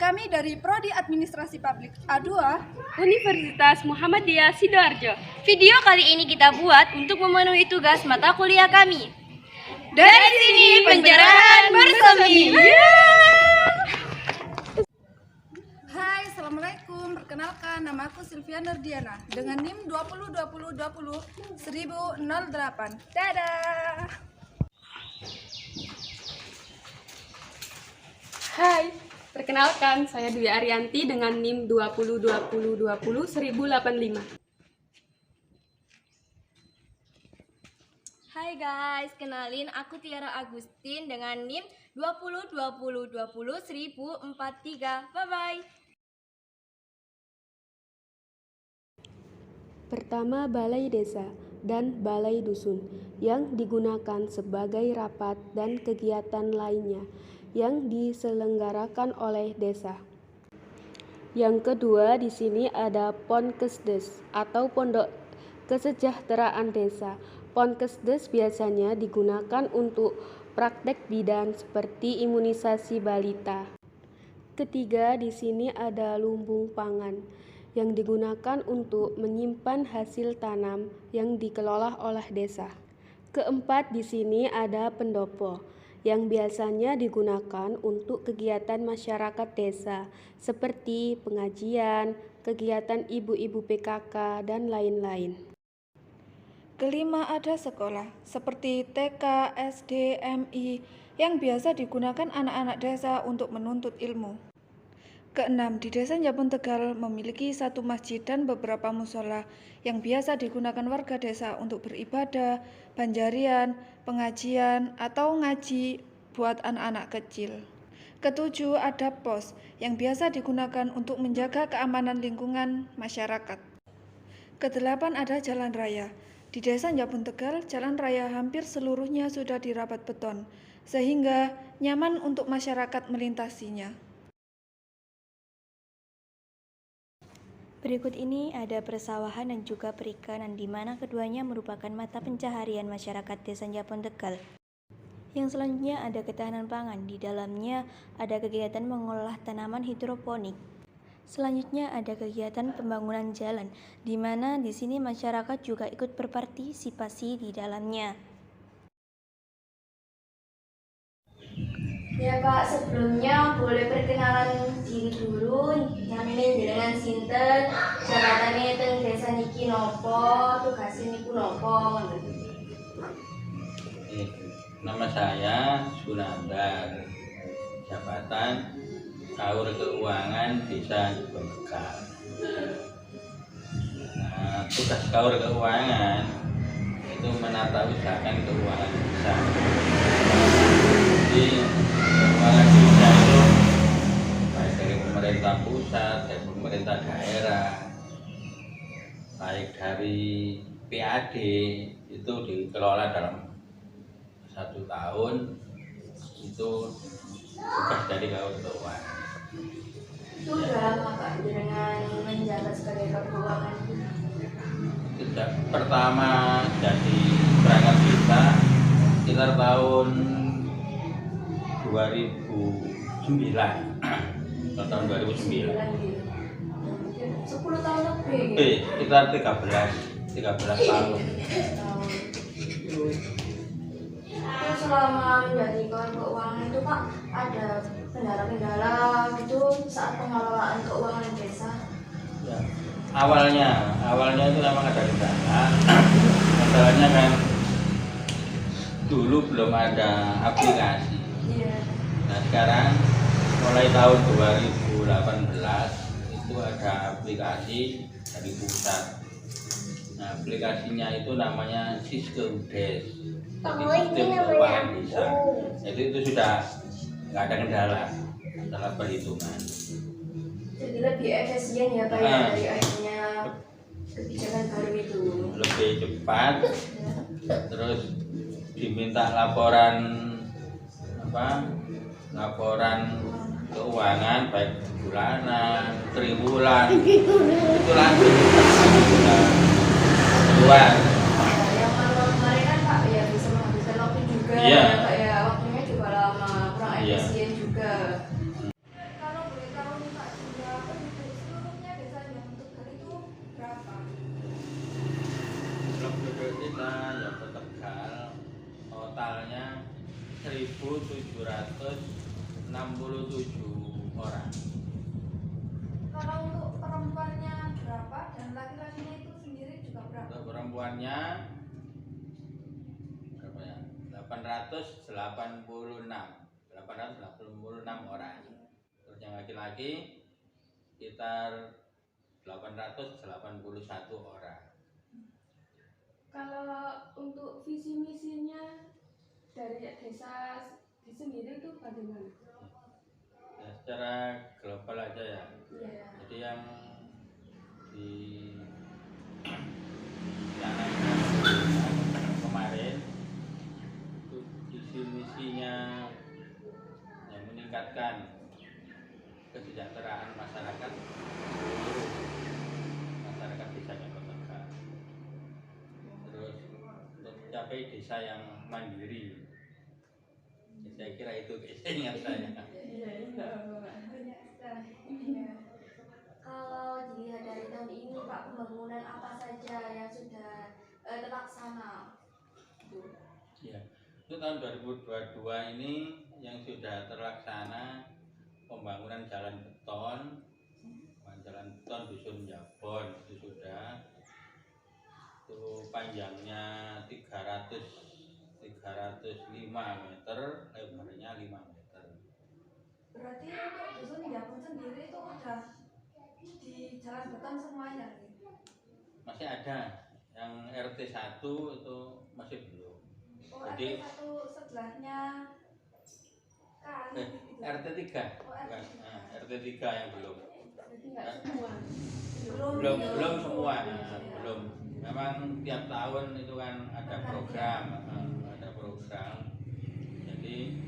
Kami dari Prodi Administrasi Publik A2 Universitas Muhammadiyah Sidoarjo. Video kali ini kita buat untuk memenuhi tugas mata kuliah kami. Dari sini Penjarahan bersemi. Hai, Assalamualaikum. Perkenalkan, nama aku Sylvia Nurdiana dengan NIM 2020201008. Dadah. Hai, perkenalkan saya Dwi Arianti dengan NIM 2020201085. Hai guys, kenalin aku Tiara Agustin dengan NIM 2020201043. Bye-bye. Pertama, balai desa dan balai dusun yang digunakan sebagai rapat dan kegiatan lainnya yang diselenggarakan oleh desa. Yang kedua, di sini ada Ponkesdes atau Pondok Kesejahteraan Desa. Ponkesdes biasanya digunakan untuk praktek bidan seperti imunisasi balita. Ketiga, di sini ada lumbung pangan yang digunakan untuk menyimpan hasil tanam yang dikelola oleh desa. Keempat, di sini ada pendopo yang biasanya digunakan untuk kegiatan masyarakat desa seperti pengajian, kegiatan ibu-ibu PKK, dan lain-lain. Kelima, ada sekolah seperti TK, SD, MI yang biasa digunakan anak-anak desa untuk menuntut ilmu. Keenam, di Desa Njabun Tegal memiliki satu masjid dan beberapa musola yang biasa digunakan warga desa untuk beribadah, banjarian, pengajian, atau ngaji buat anak-anak kecil. Ketujuh, ada pos yang biasa digunakan untuk menjaga keamanan lingkungan masyarakat. Kedelapan, ada jalan raya. Di Desa Njabun Tegal, jalan raya hampir seluruhnya sudah dirapat beton, sehingga nyaman untuk masyarakat melintasinya. Berikut ini ada persawahan dan juga perikanan di mana keduanya merupakan mata pencaharian masyarakat Desa Njabun Tegal. Yang selanjutnya ada ketahanan pangan, di dalamnya ada kegiatan mengolah tanaman hidroponik. Selanjutnya ada kegiatan pembangunan jalan, di mana di sini masyarakat juga ikut berpartisipasi di dalamnya. Ya Pak, sebelumnya boleh perkenalan diri dulu. Namanya jenengan sinten, jabatannya teng desa niki nopo, tugasnya niku nopo. Nama saya Sunandar, jabatan Kaur Keuangan Desa Njabun Tegal. Nah, tugas Kaur Keuangan itu menata usahakan keuangan desa. Jadi keuangan desa itu baik dari pemerintah pusat, dari pemerintah daerah, baik dari PAD itu dikelola dalam 1 tahun, itu tugas dari Kaur Keuangan. Itu udah lama Pak dengan menjabat sebagai keuangan? Sejak pertama jadi perangkat desa sekitar tahun 2009. Tahun 2009. 10 tahun lebih. Sekitar 13 tahun. Terus selama menjadi kawan keuangan itu Pak, ada kendala-kendala gitu saat pengelolaan keuangan desa? Ya, awalnya itu memang ada kendala. Masalahnya kan dulu belum ada aplikasi. Iya. Nah sekarang mulai tahun 2018 itu ada aplikasi dari pusat. Nah aplikasinya itu namanya Siskeudes, jadi sistem keuangan desa. Jadi itu sudah nggak ada kendala dalam perhitungan. Jadi lebih efisien ya Pak ya dari akhirnya kebijakan baru itu. Lebih cepat, terus diminta laporan keuangan baik bulanan, triwulan, itu langsung keluar. Yang manual kemarin kan Pak ya bisa menghabiskan waktu juga. Iya. Ya Pak ya, waktunya juga lama, kurang Iya. efisien juga. desa Njaba Tegal totalnya 1.767 orang. Kalau untuk perempuannya berapa dan laki-lakinya itu sendiri juga berapa? Untuk perempuannya berapa ya? 886 orang. Terus yang laki-laki sekitar 881 orang. Kalau untuk visi misinya dari desa sendiri itu bagaimana? Ya, secara global aja ya. Iya. Jadi yang dicanangkan kemarin itu visi misinya yang meningkatkan kesejahteraan masyarakat desa Njaba Tegal. Terus untuk mencapai desa yang mandiri. Ya, saya kira itu keinginan saya. Kalau dilihat dari tahun ini Pak, pembangunan apa saja yang sudah terlaksana? Ya, untuk tahun 2022 ini yang sudah terlaksana pembangunan jalan beton Dusun Njabon itu sudah, itu panjangnya 305 meter, lebarnya 5 meter. Berarti untuk dusun Njabon sendiri itu udah di jalan beton semuanya gitu? Masih ada yang RT 1 itu masih belum. Oh, Jadi RT 1 sebelahnya kali gitu. RT 3 Oh, bukan, RT 3. RT 3 yang belum. Berarti nggak semua. Belum semua, belum. Memang tiap tahun itu kan ada program. Jadi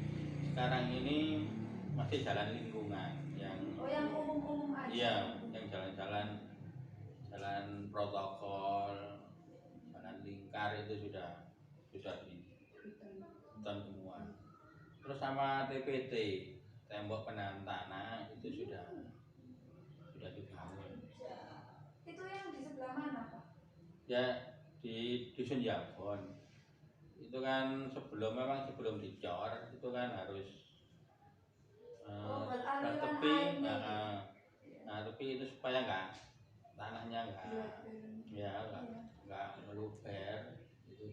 sekarang ini masih jalan lingkungan yang yang umum-umum aja. iya, yang jalan protokol, jalan lingkar itu sudah dibeton semua. Terus sama TPT, tembok penahan tanah itu sudah dibangun. Itu yang di sebelah mana, Pak? Ya di Dusun Njabon. Itu kan sebelum dicor itu kan harus beraliran tepi, airnya tepi itu supaya tanahnya nggak meluber, itu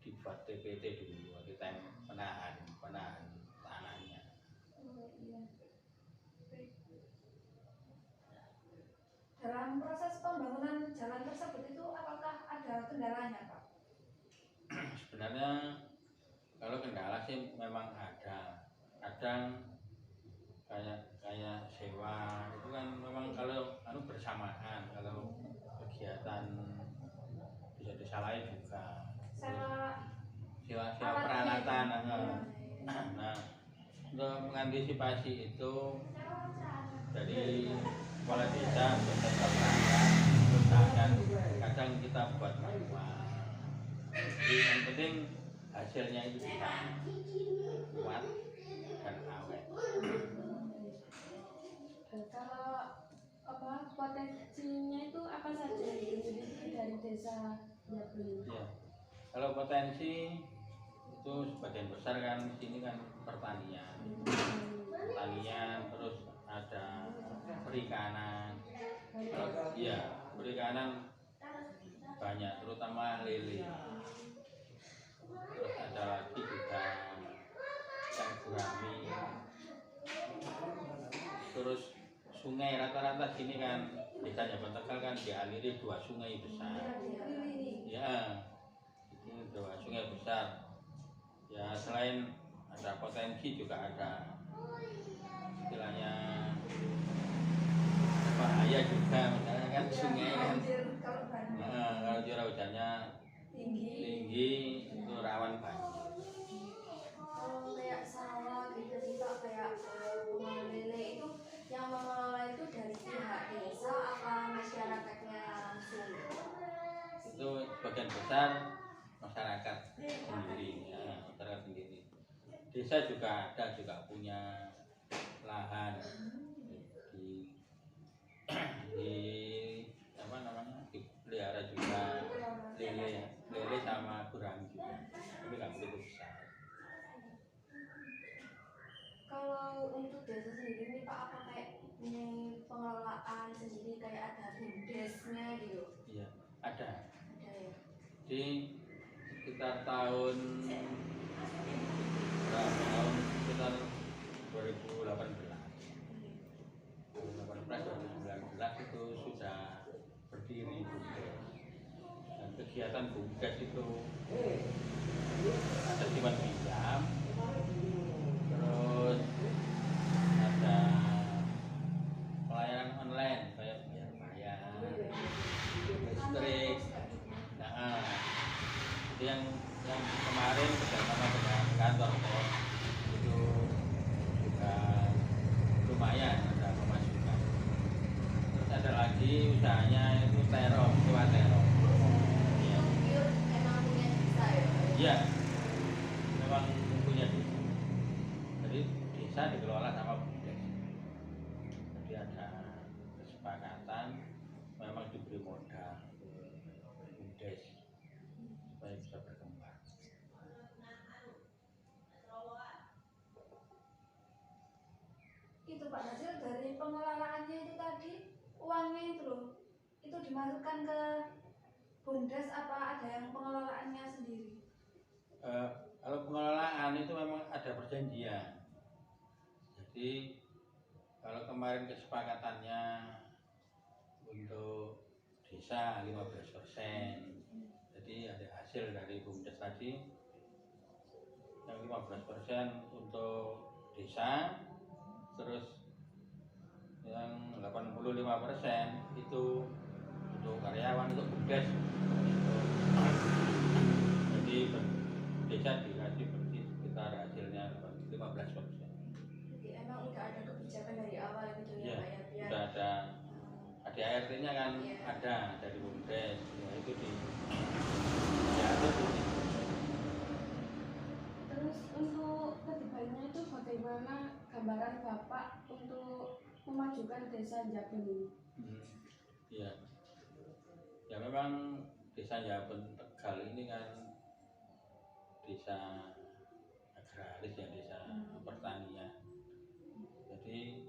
dibuat TPT dulu, kita penahan tanahnya. Dalam proses pembangunan jalan tersebut itu apakah ada kendalanya, Pak? Sebenarnya kalau kendala sih memang ada. Kadang kayak sewa itu kan memang kalau bersamaan, kalau kegiatan bisa disalahin juga. Sewa peralatan. Nah, untuk mengantisipasi itu dari kepala desa beserta perangkat usahakan kadang kita buat manual. Jadi yang penting hasilnya itu bisa kuat dan awet. Kalau potensinya itu apa saja yang dimiliki dari desa Njabon? Ya, kalau potensi itu sebagian besar kan di sini kan pertanian, terus ada perikanan. Perikanan banyak, terutama lele. Terus ada lagi juga ikan gurami. Terus sungai, rata-rata sini kan desa Njaba Tegal kan dialiri 2 sungai besar. Ya, ini 2 sungai besar. Ya, selain ada potensi juga ada istilahnya bahaya juga, misalnya kan sungai kan kalau curah hujannya tinggi itu rawan banjir. Kalau kayak sawah gitu sih Pak, kayak pengelola lele itu yang mengelola itu dari pihak desa apa masyarakatnya langsung? Itu sebagian besar masyarakat sendiri, masyarakat sendiri. Desa juga punya lahan di dipelihara juga lele sama gurami juga, tapi nggak begitu besar. Kalau untuk desa sendiri nih Pak, apa kayak punya pengelolaan sendiri kayak ada bumdesnya gitu? Iya, ada. Ada ya. Di sekitar tahun berapa tahun sekitar 2018 2019 itu sudah berdiri BUMDes. Dan kegiatan BUMDes itu ada simpan pinjam, terus ada pelayanan online kayak bayar listrik. Nah, itu yang kemarin bersama dengan kantor pos itu juga lumayan ada pemasukan. Terus ada lagi usahanya itu terong, sewa terong. Iya. Emang punya desa ya? Iya, memang punya desa. Jadi desa dikelola sama BUMDes. Jadi ada kesepakatan memang diberi modal BUMDes supaya bisa berkembang. Itu Pak, hasil dari pengelolaannya itu tadi, uangnya itu loh, itu dimasukkan ke BUMDes apa ada yang pengelolaannya sendiri? Kalau pengelolaan itu memang ada perjanjian. Jadi kalau kemarin kesepakatannya untuk desa 15%, jadi ada hasil dari BUMDes tadi yang 15% untuk desa, terus yang 85% itu untuk karyawan, untuk BUMDes. Jadi desa dikasih bersih sekitar hasilnya 15%. Jadi emang udah ada kebijakan dari awal gitu ya Iya, Pak ya, biar sudah ada ADART-nya kan, Iya. ada dari BUMDes, ya itu diatur di situ. Terus untuk kedepannya itu bagaimana gambaran Bapak untuk memajukan desa Njabun ini? Iya, ya memang desa Njabun Tegal ini kan desa agraris ya, desa pertanian. Jadi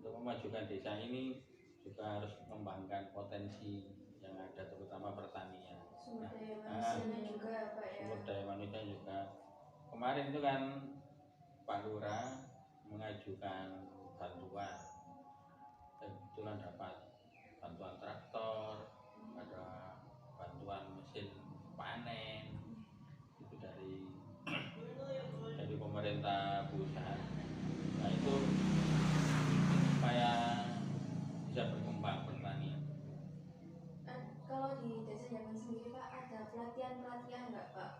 untuk memajukan desa ini juga harus mengembangkan potensi yang ada, terutama pertanian. sumber daya manusianya juga ya Pak ya. Sumber daya manusia juga. Kemarin itu kan Pak Lurah mengajukan bantuan, dan kebetulan dapat bantuan traktor, ada bantuan mesin panen itu dari pemerintah pusat. Nah itu supaya bisa berkembang pertanian. Kalau di desa Njabun sendiri Pak, ada pelatihan nggak Pak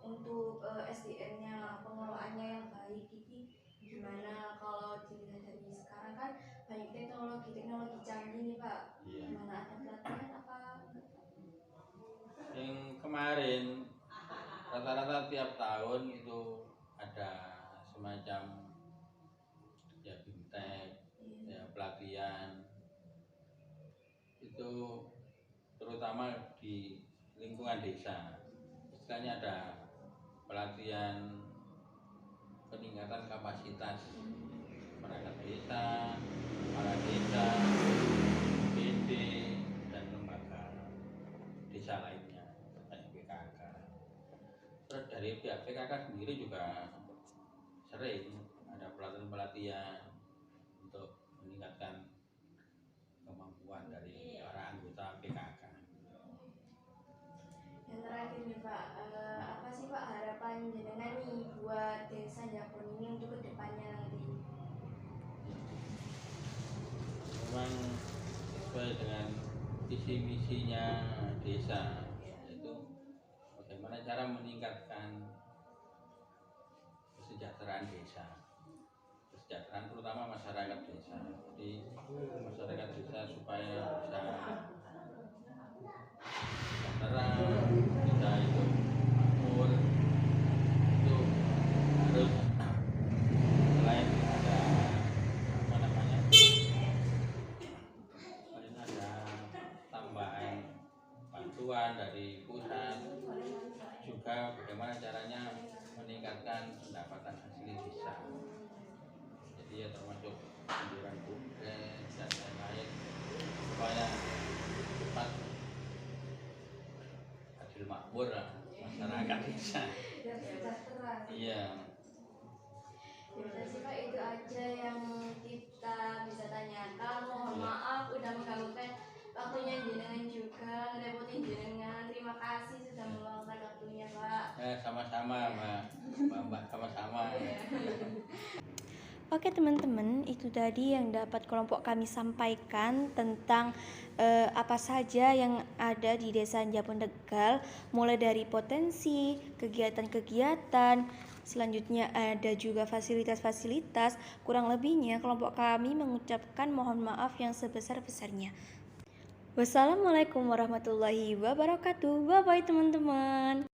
untuk SDM-nya, pengelolaannya yang baik ini gimana? Kalau dilihat dari sekarang kan banyak teknologi canggih nih Pak. Iya. Gimana, ada pelatihan apa? Yang kemarin rata-rata tiap tahun itu ada semacam ya bimtek, ya pelatihan itu terutama di lingkungan desa. Istilahnya ada pelatihan peningkatan kapasitas perangkat desa, kepala desa, BD, dan lembaga desa lainnya, kayak PKK. Terus dari pihak PKK sendiri juga sering ada pelatihan-pelatihan untuk meningkatkan kemampuan dari para anggota PKK. Yang terakhir nih Pak, apa sih Pak harapan jenengan nih buat desa Njabun ini untuk kedepannya nanti? Memang sesuai dengan visi misinya desa, yaitu bagaimana cara meningkatkan kesejahteraan desa, kesejahteraan terutama masyarakat desa. Jadi masyarakat desa supaya bisa sejahtera, bisa hidup makmur, itu harus selain ada apa namanya, selain ada tambahan bantuan bantuan dari pusat, juga bagaimana caranya meningkatkan pendapatan asli desa. Jadi ya termasuk anjuran bumdes dan lain-lain supaya cepat adil makmur lah masyarakat desa. Dan sejahtera. Iya. Yaudah sih Pak, itu aja yang kita bisa tanyakan. Mohon maaf udah mengganggukan waktunya jenengan juga, ngerepotin jenengan. Terima kasih sudah meluangkan waktunya Pak. Sama-sama Mbak, sama-sama. Oke teman-teman, itu tadi yang dapat kelompok kami sampaikan tentang apa saja yang ada di Desa Njabon Tegal, mulai dari potensi, kegiatan-kegiatan, selanjutnya ada juga fasilitas-fasilitas. Kurang lebihnya kelompok kami mengucapkan mohon maaf yang sebesar-besarnya. Wassalamualaikum warahmatullahi wabarakatuh. Bye-bye teman-teman.